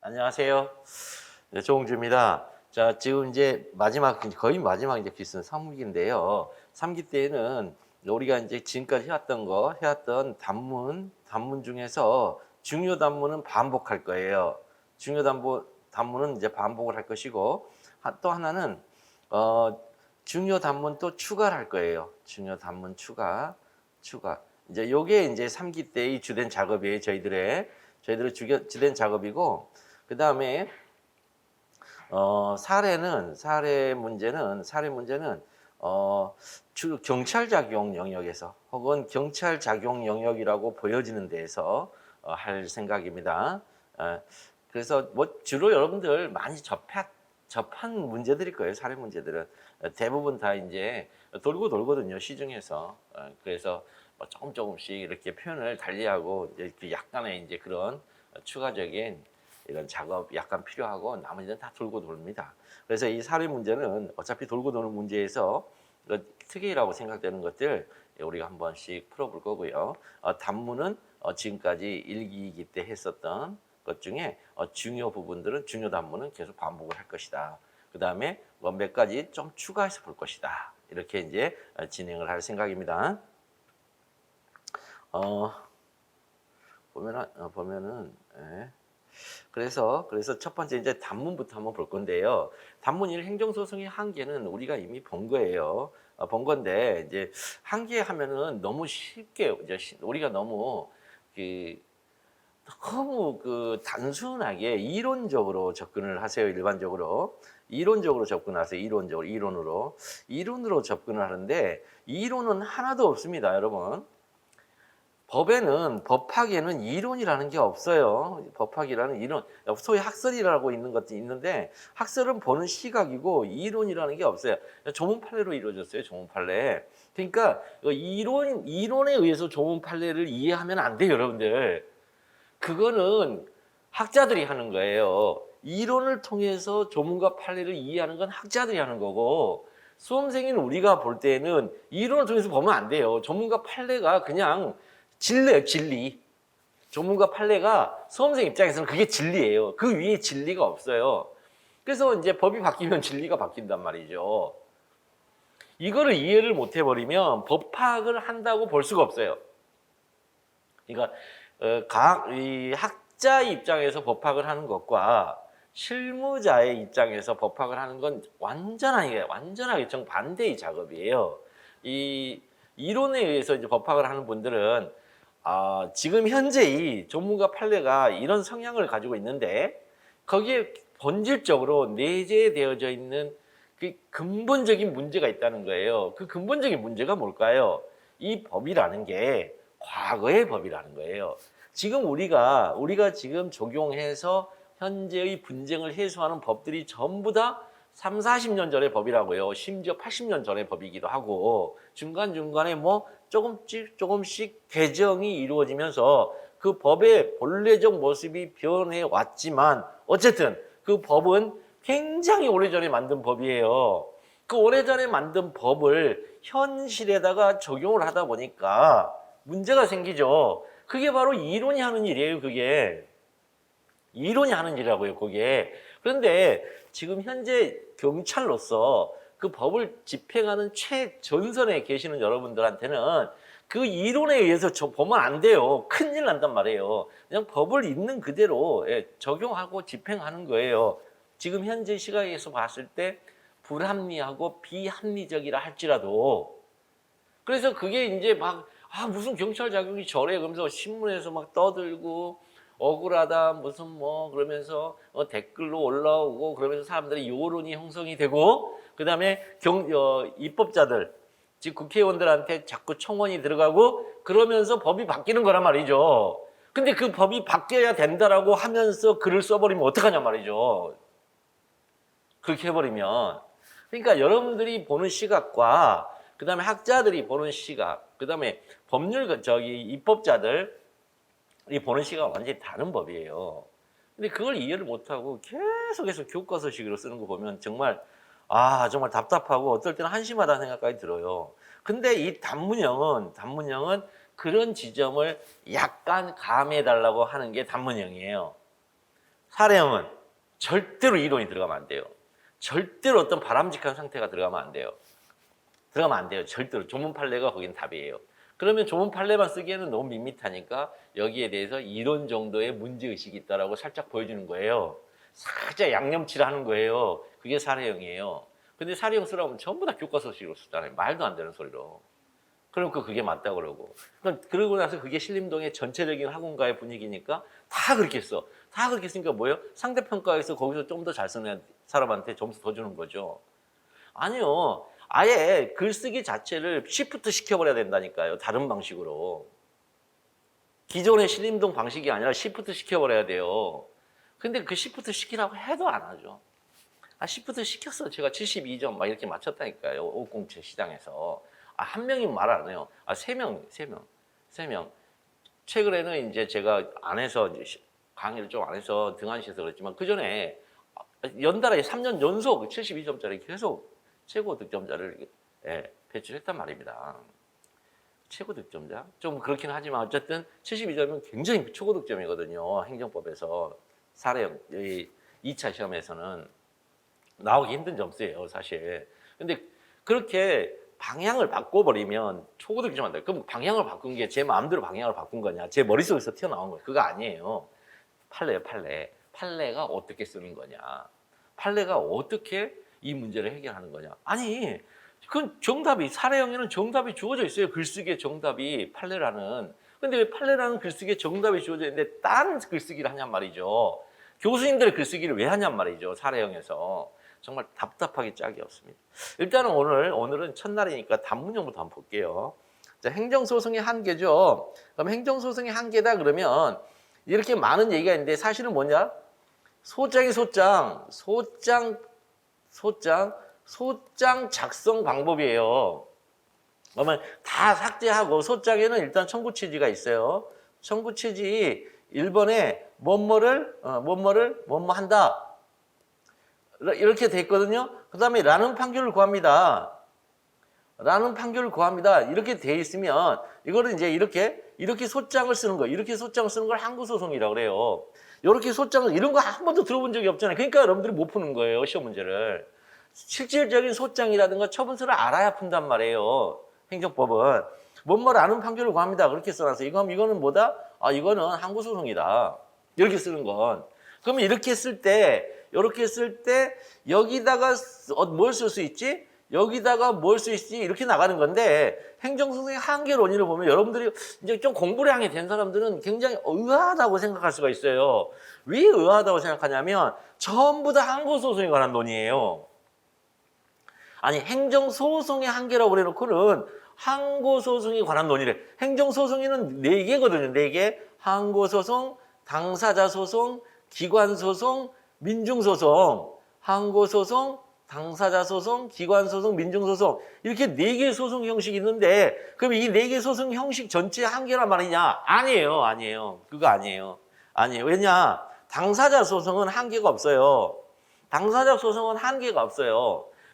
안녕하세요. 네, 조홍주입니다. 자, 지금 이제 거의 마지막 이제 기수는 3기인데요. 3기 때에는 우리가 이제 지금까지 해왔던 단문 중에서 중요 단문은 반복할 거예요. 단문은 이제 반복을 할 것이고, 또 하나는, 중요 단문 또 추가를 할 거예요. 중요 단문 추가. 이제 요게 이제 3기 때의 주된 작업이에요. 저희들의 주된 작업이고, 그 다음에 사례 문제는 경찰 작용 영역에서 혹은 경찰 작용 영역이라고 보여지는 데에서 할 생각입니다. 그래서 뭐 주로 여러분들 많이 접한 문제들일 거예요. 사례 문제들은 대부분 다 이제 돌고 돌거든요. 시중에서. 그래서 뭐 조금씩 이렇게 표현을 달리하고 이제 약간의 이제 그런 추가적인 이런 작업 약간 필요하고 나머지는 다 돌고 돕니다. 그래서 이 사례 문제는 어차피 돌고 도는 문제에서 특이라고 생각되는 것들 우리가 한 번씩 풀어볼 거고요. 단문은 지금까지 1기 때 했었던 것 중에 중요 단문은 계속 반복을 할 것이다. 그 다음에 뭐 몇 가지 좀 추가해서 볼 것이다. 이렇게 이제 진행을 할 생각입니다. 보면은 예. 그래서 첫 번째 이제 단문부터 한번 볼 건데요. 단문 1 행정소송의 한계는 우리가 이미 본 거예요. 본 건데 이제 한계 하면은 너무 쉽게 이제 우리가 너무 단순하게 이론적으로 접근을 하세요. 이론적으로 접근하세요. 이론으로 접근을 하는데 이론은 하나도 없습니다, 여러분. 법학에는 이론이라는 게 없어요. 법학이라는 이론, 소위 학설이라고 있는 것도 있는데 학설은 보는 시각이고 이론이라는 게 없어요. 조문 판례로 이루어졌어요. 조문 판례. 그러니까 이론에 의해서 조문 판례를 이해하면 안 돼요, 여러분들. 그거는 학자들이 하는 거예요. 이론을 통해서 조문과 판례를 이해하는 건 학자들이 하는 거고 수험생인 우리가 볼 때는 이론을 통해서 보면 안 돼요. 조문과 판례가 그냥 진리예요, 진리. 조문과 판례가 수험생 입장에서는 그게 진리예요. 그 위에 진리가 없어요. 그래서 이제 법이 바뀌면 진리가 바뀐단 말이죠. 이거를 이해를 못 해버리면 법학을 한다고 볼 수가 없어요. 그러니까 이 학자 입장에서 법학을 하는 것과 실무자의 입장에서 법학을 하는 건 완전하게 정반대의 작업이에요. 이 이론에 의해서 이제 법학을 하는 분들은 지금 현재의 조문과 판례가 이런 성향을 가지고 있는데 거기에 본질적으로 내재되어져 있는 그 근본적인 문제가 있다는 거예요. 그 근본적인 문제가 뭘까요? 이 법이라는 게 과거의 법이라는 거예요. 지금 우리가 지금 적용해서 현재의 분쟁을 해소하는 법들이 전부 다 3, 40년 전의 법이라고요. 심지어 80년 전의 법이기도 하고 중간중간에 뭐 조금씩 개정이 이루어지면서 그 법의 본래적 모습이 변해 왔지만 어쨌든 그 법은 굉장히 오래전에 만든 법이에요. 그 오래전에 만든 법을 현실에다가 적용을 하다 보니까 문제가 생기죠. 그게 바로 이론이 하는 일이에요, 그게. 이론이 하는 일이라고요, 그게. 그런데 지금 현재 경찰로서 그 법을 집행하는 최전선에 계시는 여러분들한테는 그 이론에 의해서 보면 안 돼요. 큰일 난단 말이에요. 그냥 법을 있는 그대로 적용하고 집행하는 거예요. 지금 현재 시각에서 봤을 때 불합리하고 비합리적이라 할지라도 그래서 그게 이제 무슨 경찰 작용이 저래 그러면서 신문에서 막 떠들고 억울하다 무슨 뭐 그러면서 댓글로 올라오고 그러면서 사람들이 여론이 형성이 되고 그다음에 입법자들 즉 국회의원들한테 자꾸 청원이 들어가고 그러면서 법이 바뀌는 거란 말이죠. 근데 그 법이 바뀌어야 된다라고 하면서 글을 써버리면 어떡하냐 말이죠. 그렇게 해버리면 그러니까 여러분들이 보는 시각과 그 다음에 학자들이 보는 시각, 그 다음에 입법자들이 보는 시각은 완전히 다른 법이에요. 근데 그걸 이해를 못하고 계속해서 교과서식으로 쓰는 거 보면 정말 답답하고 어떨 때는 한심하다는 생각까지 들어요. 근데 이 단문형은 그런 지점을 약간 감해달라고 하는 게 단문형이에요. 사례형은 절대로 이론이 들어가면 안 돼요. 절대로 어떤 바람직한 상태가 들어가면 안 돼요. 들어가면 안 돼요. 절대로. 조문 판례가 거긴 답이에요. 그러면 조문 판례만 쓰기에는 너무 밋밋하니까 여기에 대해서 이론 정도의 문제의식이 있다라고 살짝 보여주는 거예요. 살짝 양념칠을 하는 거예요. 그게 사례형이에요. 근데 사례형 쓰라고 하면 전부 다 교과서식으로 쓰잖아요. 말도 안 되는 소리로. 그럼 그게 맞다 그러고. 그러고 나서 그게 신림동의 전체적인 학원가의 분위기니까 다 그렇게 써. 다 그렇게 쓰니까 뭐예요? 상대평가에서 거기서 좀 더 잘 쓰는 사람한테 점수 더 주는 거죠. 아니요. 아예 글쓰기 자체를 시프트 시켜버려야 된다니까요. 다른 방식으로. 기존의 신림동 방식이 아니라 시프트 시켜버려야 돼요. 근데 그 시프트 시키라고 해도 안 하죠. 시프트 시켰어. 제가 72점 막 이렇게 맞췄다니까요. 507 시장에서. 한 명이 말 안 해요. 세 명. 최근에는 이제 제가 안 해서, 강의를 좀 안 해서 등한시해서 그랬지만, 그 전에 연달아 3년 연속 72점짜리 계속 최고 득점자를 배출했단 말입니다. 최고 득점자? 좀 그렇긴 하지만 어쨌든 72점은 굉장히 최고 득점이거든요. 행정법에서. 사례형, 2차 시험에서는 나오기 힘든 점수예요, 사실. 근데 그렇게 방향을 바꿔버리면 최고 득점 한다. 그럼 방향을 바꾼 게 제 마음대로 방향을 바꾼 거냐? 제 머릿속에서 튀어나온 거예요. 그거 아니에요. 판례예요, 판례. 판례가 어떻게 쓰는 거냐? 판례가 어떻게 이 문제를 해결하는 거냐? 아니, 그 정답이, 사례형에는 정답이 주어져 있어요. 글쓰기의 정답이, 판례라는. 근데 왜 판례라는 글쓰기의 정답이 주어져 있는데 다른 글쓰기를 하냔 말이죠. 교수님들의 글쓰기를 왜 하냔 말이죠. 사례형에서. 정말 답답하기 짝이 없습니다. 일단은 오늘은 첫날이니까 단문형부터 한번 볼게요. 자, 행정소송의 한계죠. 그럼 행정소송의 한계다 그러면 이렇게 많은 얘기가 있는데 사실은 뭐냐? 소장이 소장 작성 방법이에요. 그러면 다 삭제하고 소장에는 일단 청구 취지가 있어요. 청구 취지 1번에 뭐뭐를 한다. 이렇게 돼 있거든요. 그 다음에 라는 판결을 구합니다. 이렇게 돼 있으면 이거를 이제 이렇게 소장을 쓰는 거, 이렇게 소장을 쓰는 걸 항고소송이라고 그래요. 이렇게 소장을 이런 거 한 번도 들어본 적이 없잖아요. 그러니까 여러분들이 못 푸는 거예요, 시험 문제를. 실질적인 소장이라든가 처분서를 알아야 푼단 말이에요. 행정법은 뭐라는 판결을 구합니다. 그렇게 써놔서 이거는 뭐다? 이거는 항고소송이다. 이렇게 쓰는 건. 그러면 이렇게 쓸 때 여기다가 뭘 쓸 수 있지? 여기다가 뭘 쓸 수 있지? 이렇게 나가는 건데 행정소송의 한계론의를 보면 여러분들이 이제 좀 공부를 하게 된 사람들은 굉장히 의아하다고 생각할 수가 있어요. 왜 의아하다고 생각하냐면 전부 다 항고소송에 관한 논의예요. 아니 행정소송의 한계라고 그래놓고는 항고소송에 관한 논의래. 행정소송에는 4개거든요. 4개. 항고소송, 당사자소송, 기관소송, 민중소송. 항고소송, 당사자소송, 기관소송, 민중소송. 이렇게 4개의 소송 형식이 있는데 그럼 이 4개 소송 형식 전체 한계란 말이냐? 아니에요. 그거 아니에요. 왜냐? 당사자 소송은 한계가 없어요.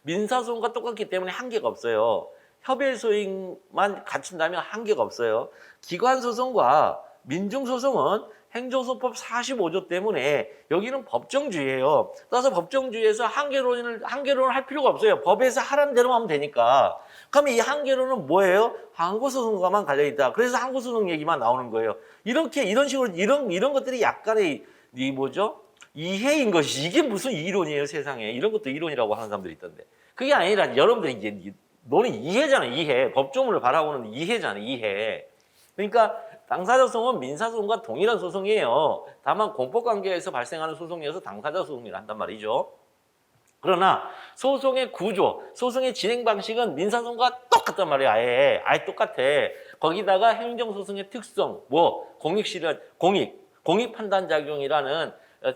민사소송과 똑같기 때문에 한계가 없어요. 협의소행만 갖춘다면 한계가 없어요. 기관소송과 민중소송은 행정소송법 45조 때문에 여기는 법정주의예요. 따라서 법정주의에서 한계론을 할 필요가 없어요. 법에서 하라는 대로 하면 되니까. 그러면 이 한계론은 뭐예요? 항고소송과만 갈려있다. 그래서 항고소송 얘기만 나오는 거예요. 이런 식으로 이런 것들이 약간의 이해인 것이 이게 무슨 이론이에요, 세상에. 이런 것도 이론이라고 하는 사람들이 있던데. 그게 아니라 여러분들이 이제 너는 이해잖아요, 이해. 법조문을 바라보는 이해잖아요, 이해. 그러니까 당사자 소송은 민사소송과 동일한 소송이에요. 다만 공법관계에서 발생하는 소송이어서 당사자 소송이라 한단 말이죠. 그러나 소송의 구조, 소송의 진행 방식은 민사소송과 똑같단 말이에요. 아예 똑같아. 거기다가 행정소송의 특성, 공익 판단작용이라는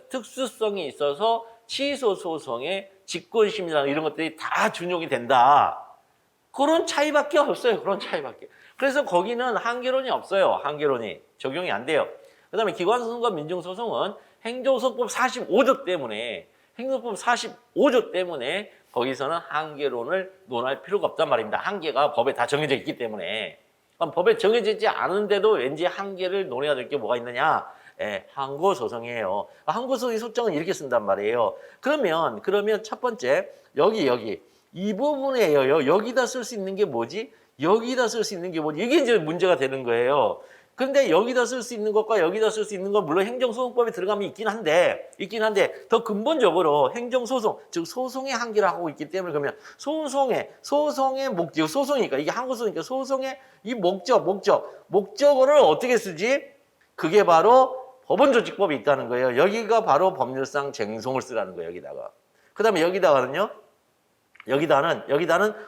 특수성이 있어서 취소소송의 직권심이라는 이런 것들이 다 준용이 된다. 그런 차이밖에 없어요. 그래서 거기는 한계론이 없어요. 한계론이 적용이 안 돼요. 그 다음에 기관소송과 민중소송은 행정소송법 45조 때문에 거기서는 한계론을 논할 필요가 없단 말입니다. 한계가 법에 다 정해져 있기 때문에. 그럼 법에 정해져 있지 않은데도 왠지 한계를 논해야 될 게 뭐가 있느냐? 예, 항고 소송이에요. 항고 소송의 소장은 이렇게 쓴단 말이에요. 그러면 첫 번째 여기 이 부분에요. 여기다 쓸 수 있는 게 뭐지? 여기다 쓸 수 있는 게 뭐지? 이게 이제 문제가 되는 거예요. 근데 여기다 쓸 수 있는 것과 여기다 쓸 수 있는 건 물론 행정소송법에 들어가면 있긴 한데 더 근본적으로 행정소송, 즉 소송의 한계를 하고 있기 때문에 그러면 소송의 목적, 소송이니까 이게 항고소송이니까 소송의 이 목적어를 어떻게 쓰지? 그게 바로 법원조직법이 있다는 거예요. 여기가 바로 법률상 쟁송을 쓰라는 거예요. 여기다가. 그 다음에 여기다가는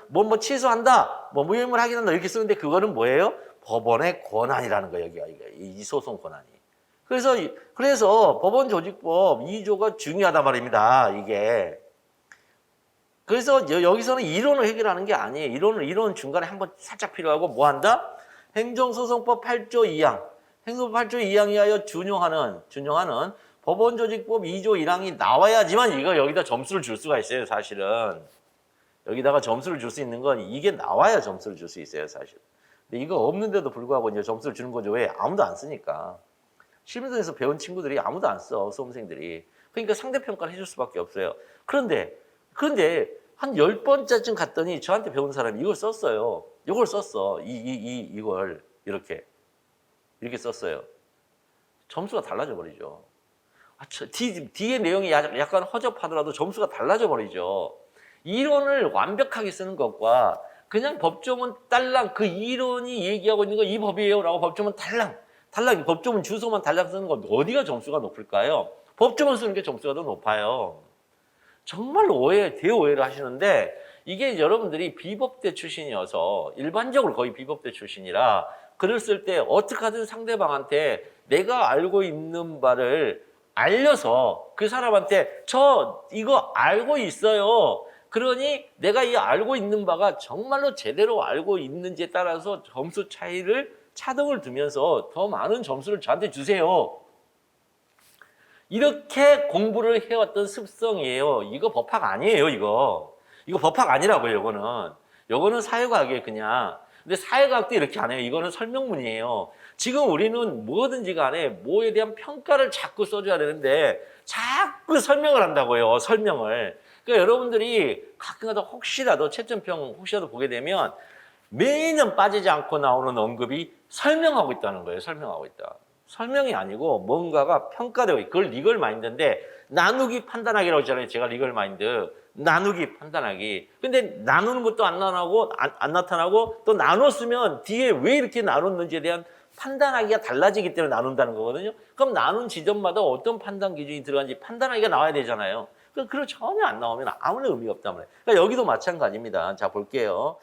뭐 취소한다, 뭐 무효임을 확인한다 이렇게 쓰는데 그거는 뭐예요? 법원의 권한이라는 거예요. 여기가 이 소송 권한이. 그래서 법원조직법 2조가 중요하단 말입니다. 이게. 그래서 여기서는 이론을 해결하는 게 아니에요. 이론은 중간에 한번 살짝 필요하고 뭐 한다? 행정소송법 8조 2항. 행정소송법 8조 2항에 하여 준용하는 법원조직법 2조 1항이 나와야지만 여기다 점수를 줄 수가 있어요. 사실은. 여기다가 점수를 줄 수 있는 건 이게 나와야 점수를 줄 수 있어요. 사실. 근데 이거 없는데도 불구하고 이제 점수를 주는 거죠. 왜? 아무도 안 쓰니까. 실무선에서 배운 친구들이 아무도 안 써. 수험생들이. 그러니까 상대평가를 해줄 수밖에 없어요. 그런데 한 10번째쯤 갔더니 저한테 배운 사람이 이걸 썼어요. 이걸 썼어. 이걸 이렇게 썼어요. 점수가 달라져 버리죠. 뒤에 내용이 약간 허접하더라도 점수가 달라져 버리죠. 이론을 완벽하게 쓰는 것과 그냥 법조문 딸랑 그 이론이 얘기하고 있는 거 이 법이에요 라고 법조문 달랑 법조문 주소만 달랑 쓰는 거 어디가 점수가 높을까요? 법조문 쓰는 게 점수가 더 높아요. 정말 대오해를 하시는데 이게 여러분들이 비법대 출신이어서 일반적으로 거의 비법대 출신이라 글을 쓸 때 어떻게 하든 상대방한테 내가 알고 있는 바를 알려서 그 사람한테 저 이거 알고 있어요. 그러니 내가 이 알고 있는 바가 정말로 제대로 알고 있는지에 따라서 점수 차등을 두면서 더 많은 점수를 저한테 주세요. 이렇게 공부를 해왔던 습성이에요. 이거 법학 아니에요, 이거 법학 아니라고요, 요거는 사회과학이에요, 그냥. 근데 사회과학도 이렇게 안 해요. 이거는 설명문이에요. 지금 우리는 뭐든지 간에 뭐에 대한 평가를 자꾸 써줘야 되는데 자꾸 설명을 한다고요, 설명을. 그러니까 여러분들이 가끔가다 혹시라도 채점평 혹시라도 보게 되면 매년 빠지지 않고 나오는 언급이 설명하고 있다는 거예요. 설명하고 있다. 설명이 아니고 뭔가가 평가되고 그걸 리걸 마인드인데 나누기 판단하기라고 했잖아요. 제가 리걸 마인드. 나누기 판단하기. 근데 나누는 것도 안 나타나고 또 나눴으면 뒤에 왜 이렇게 나눴는지에 대한 판단하기가 달라지기 때문에 나눈다는 거거든요. 그럼 나눈 지점마다 어떤 판단 기준이 들어간지 판단하기가 나와야 되잖아요. 그걸 전혀 안 나오면 아무런 의미가 없단 말이에요. 그러니까 여기도 마찬가지입니다. 자, 볼게요.